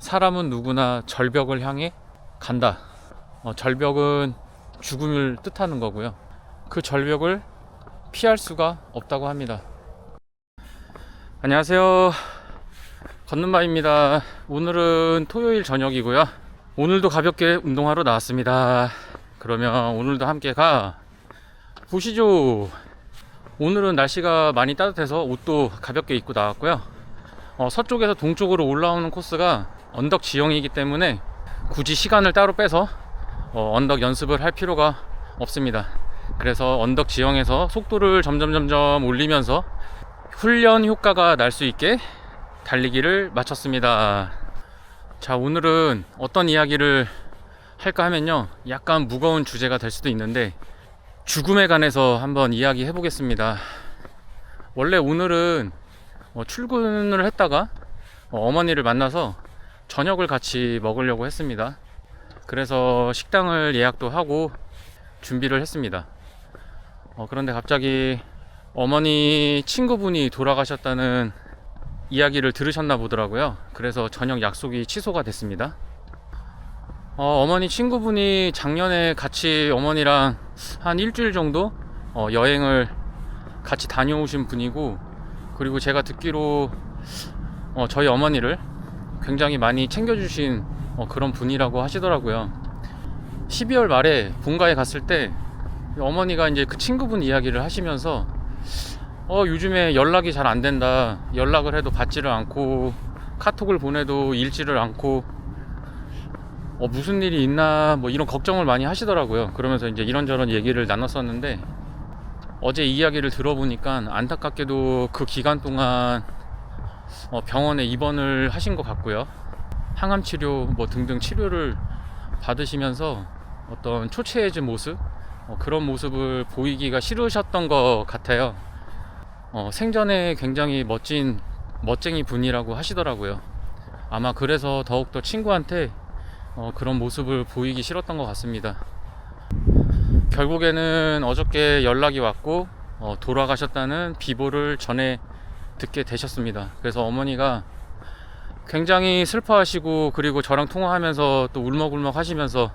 사람은 누구나 절벽을 향해 간다. 절벽은 죽음을 뜻하는 거고요. 그 절벽을 피할 수가 없다고 합니다. 안녕하세요, 걷는바입니다. 오늘은 토요일 저녁이고요. 오늘도 가볍게 운동하러 나왔습니다. 그러면 오늘도 함께 보시죠. 오늘은 날씨가 많이 따뜻해서 옷도 가볍게 입고 나왔고요. 서쪽에서 동쪽으로 올라오는 코스가 언덕 지형이기 때문에 굳이 시간을 따로 빼서 언덕 연습을 할 필요가 없습니다. 그래서 언덕 지형에서 속도를 점점 올리면서 훈련 효과가 날 수 있게 달리기를 마쳤습니다. 자, 오늘은 어떤 이야기를 할까 하면요, 약간 무거운 주제가 될 수도 있는데 죽음에 관해서 한번 이야기해 보겠습니다. 원래 오늘은 출근을 했다가 어머니를 만나서 저녁을 같이 먹으려고 했습니다. 그래서 식당을 예약도 하고 준비를 했습니다. 그런데 갑자기 어머니 친구분이 돌아가셨다는 이야기를 들으셨나 보더라고요. 그래서 저녁 약속이 취소가 됐습니다. 어머니 친구분이 작년에 같이 어머니랑 한 일주일 정도 여행을 같이 다녀오신 분이고, 그리고 제가 듣기로 저희 어머니를 굉장히 많이 챙겨주신 그런 분이라고 하시더라고요. 12월 말에 본가에 갔을 때 어머니가 이제 그 친구분 이야기를 하시면서 요즘에 연락이 잘 안 된다, 연락을 해도 받지를 않고 카톡을 보내도 읽지를 않고 무슨 일이 있나 뭐 이런 걱정을 많이 하시더라고요. 그러면서 이제 이런저런 얘기를 나눴었는데, 어제 이야기를 들어보니까 안타깝게도 그 기간 동안 병원에 입원을 하신 것 같고요. 항암 치료 뭐 등등 치료를 받으시면서 어떤 초췌해진 모습, 그런 모습을 보이기가 싫으셨던 것 같아요. 생전에 굉장히 멋쟁이 분이라고 하시더라고요. 아마 그래서 더욱더 친구한테 그런 모습을 보이기 싫었던 것 같습니다. 결국에는 어저께 연락이 왔고 돌아가셨다는 비보를 전해 듣게 되셨습니다. 그래서 어머니가 굉장히 슬퍼하시고, 그리고 저랑 통화하면서 또 울먹울먹 하시면서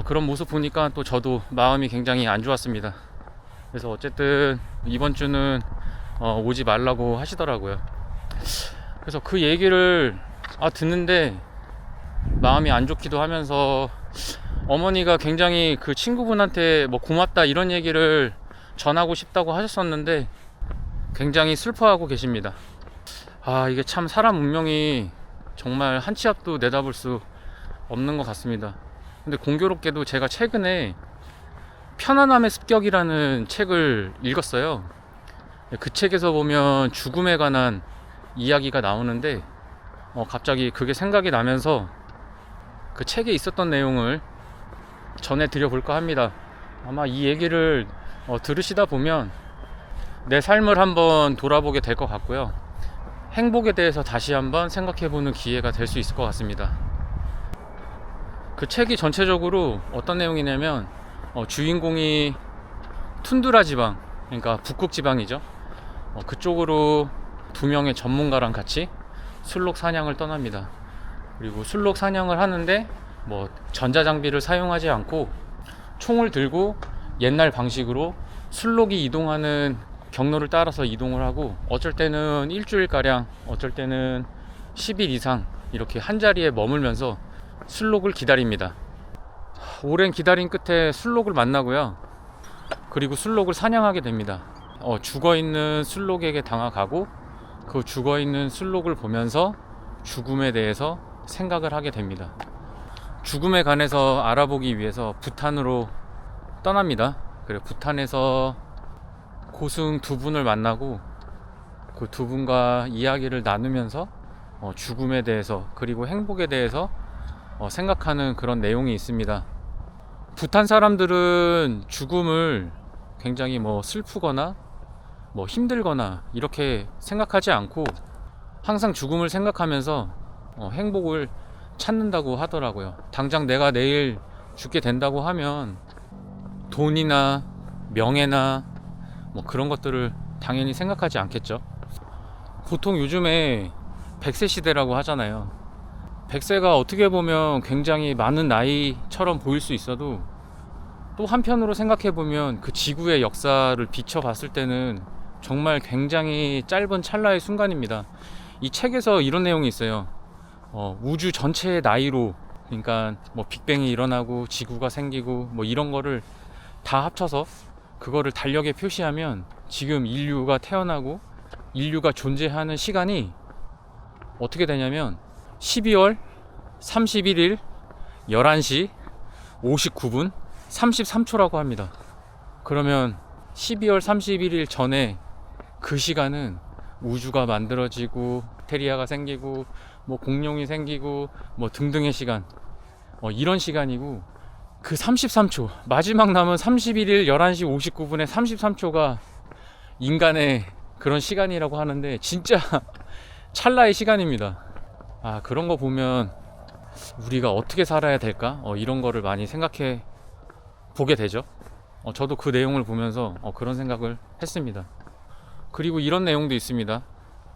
그런 모습 보니까 또 저도 마음이 굉장히 안 좋았습니다. 그래서 어쨌든 이번 주는 오지 말라고 하시더라고요. 그래서 그 얘기를 듣는데 마음이 안 좋기도 하면서, 어머니가 굉장히 그 친구분한테 뭐 고맙다 이런 얘기를 전하고 싶다고 하셨었는데 굉장히 슬퍼하고 계십니다. 이게 참 사람 운명이 정말 한 치 앞도 내다볼 수 없는 것 같습니다. 근데 공교롭게도 제가 최근에 편안함의 습격이라는 책을 읽었어요. 그 책에서 보면 죽음에 관한 이야기가 나오는데 갑자기 그게 생각이 나면서 그 책에 있었던 내용을 전해드려 볼까 합니다. 아마 이 얘기를 들으시다 보면 내 삶을 한번 돌아보게 될 것 같고요, 행복에 대해서 다시 한번 생각해보는 기회가 될 수 있을 것 같습니다. 그 책이 전체적으로 어떤 내용이냐면 주인공이 툰드라 지방, 그러니까 북극 지방이죠. 그쪽으로 두 명의 전문가랑 같이 술록 사냥을 떠납니다. 그리고 술록 사냥을 하는데 뭐 전자장비를 사용하지 않고 총을 들고 옛날 방식으로 술록이 이동하는 경로를 따라서 이동을 하고, 어쩔 때는 일주일가량, 어쩔 때는 10일 이상 이렇게 한 자리에 머물면서 술록을 기다립니다. 오랜 기다림 끝에 술록을 만나고요, 그리고 술록을 사냥하게 됩니다. 죽어있는 술록에게 다가가고 그 죽어있는 술록을 보면서 죽음에 대해서 생각을 하게 됩니다. 죽음에 관해서 알아보기 위해서 부탄으로 떠납니다. 그리고 부탄에서 고승 두 분을 만나고 그 두 분과 이야기를 나누면서 죽음에 대해서 그리고 행복에 대해서 생각하는 그런 내용이 있습니다. 부탄 사람들은 죽음을 굉장히 슬프거나 힘들거나 이렇게 생각하지 않고 항상 죽음을 생각하면서 행복을 찾는다고 하더라고요. 당장 내가 내일 죽게 된다고 하면 돈이나 명예나 그런 것들을 당연히 생각하지 않겠죠. 보통 요즘에 100세 시대라고 하잖아요. 100세가 어떻게 보면 굉장히 많은 나이처럼 보일 수 있어도 또 한편으로 생각해 보면 그 지구의 역사를 비춰봤을 때는 정말 굉장히 짧은 찰나의 순간입니다. 이 책에서 이런 내용이 있어요. 우주 전체의 나이로, 그러니까 뭐 빅뱅이 일어나고 지구가 생기고 뭐 이런 거를 다 합쳐서 그거를 달력에 표시하면 지금 인류가 태어나고 인류가 존재하는 시간이 어떻게 되냐면 12월 31일 11시 59분 33초라고 합니다. 그러면 12월 31일 전에 그 시간은 우주가 만들어지고 박테리아가 생기고 뭐 공룡이 생기고 뭐 등등의 시간, 이런 시간이고, 그 33초 마지막 남은 31일 11시 59분에 33초가 인간의 그런 시간이라고 하는데 진짜 찰나의 시간입니다. 그런 거 보면 우리가 어떻게 살아야 될까? 이런 거를 많이 생각해 보게 되죠. 저도 그 내용을 보면서 그런 생각을 했습니다. 그리고 이런 내용도 있습니다.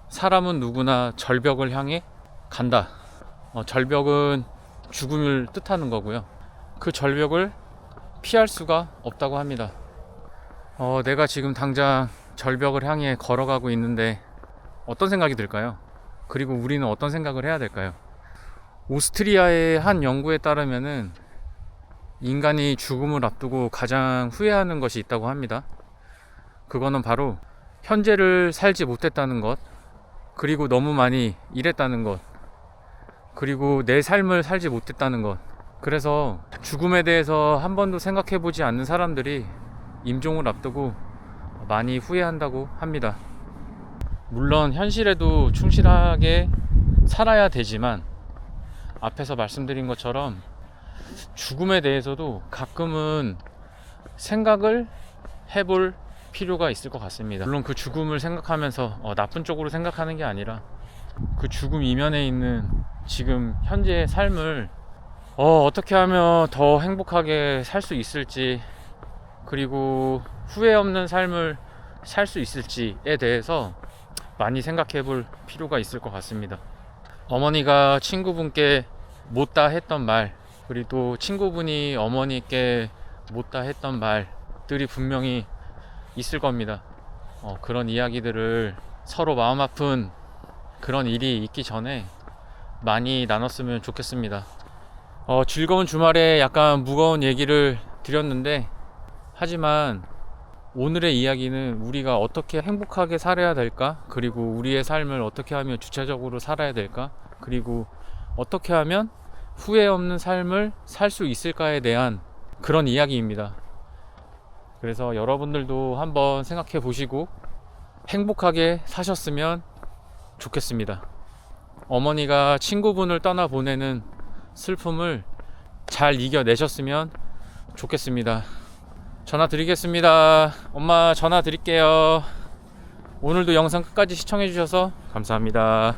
사람은 누구나 절벽을 향해 간다. 절벽은 죽음을 뜻하는 거고요. 그 절벽을 피할 수가 없다고 합니다. 내가 지금 당장 절벽을 향해 걸어가고 있는데 어떤 생각이 들까요? 그리고 우리는 어떤 생각을 해야 될까요? 오스트리아의 한 연구에 따르면은 인간이 죽음을 앞두고 가장 후회하는 것이 있다고 합니다. 그거는 바로 현재를 살지 못했다는 것, 그리고 너무 많이 일했다는 것, 그리고 내 삶을 살지 못했다는 것. 그래서 죽음에 대해서 한 번도 생각해 보지 않는 사람들이 임종을 앞두고 많이 후회한다고 합니다. 물론 현실에도 충실하게 살아야 되지만 앞에서 말씀드린 것처럼 죽음에 대해서도 가끔은 생각을 해볼 필요가 있을 것 같습니다. 물론 그 죽음을 생각하면서 나쁜 쪽으로 생각하는 게 아니라 그 죽음 이면에 있는 지금 현재의 삶을 어떻게 하면 더 행복하게 살 수 있을지, 그리고 후회 없는 삶을 살 수 있을지에 대해서 많이 생각해 볼 필요가 있을 것 같습니다. 어머니가 친구분께 못다 했던 말, 그리고 또 친구분이 어머니께 못다 했던 말들이 분명히 있을 겁니다. 그런 이야기들을 서로 마음 아픈 그런 일이 있기 전에 많이 나눴으면 좋겠습니다. 즐거운 주말에 약간 무거운 얘기를 드렸는데, 하지만 오늘의 이야기는 우리가 어떻게 행복하게 살아야 될까, 그리고 우리의 삶을 어떻게 하면 주체적으로 살아야 될까, 그리고 어떻게 하면 후회 없는 삶을 살 수 있을까에 대한 그런 이야기입니다. 그래서 여러분들도 한번 생각해 보시고 행복하게 사셨으면 좋겠습니다. 어머니가 친구분을 떠나보내는 슬픔을 잘 이겨내셨으면 좋겠습니다. 전화 드리겠습니다. 엄마 전화 드릴게요. 오늘도 영상 끝까지 시청해 주셔서 감사합니다.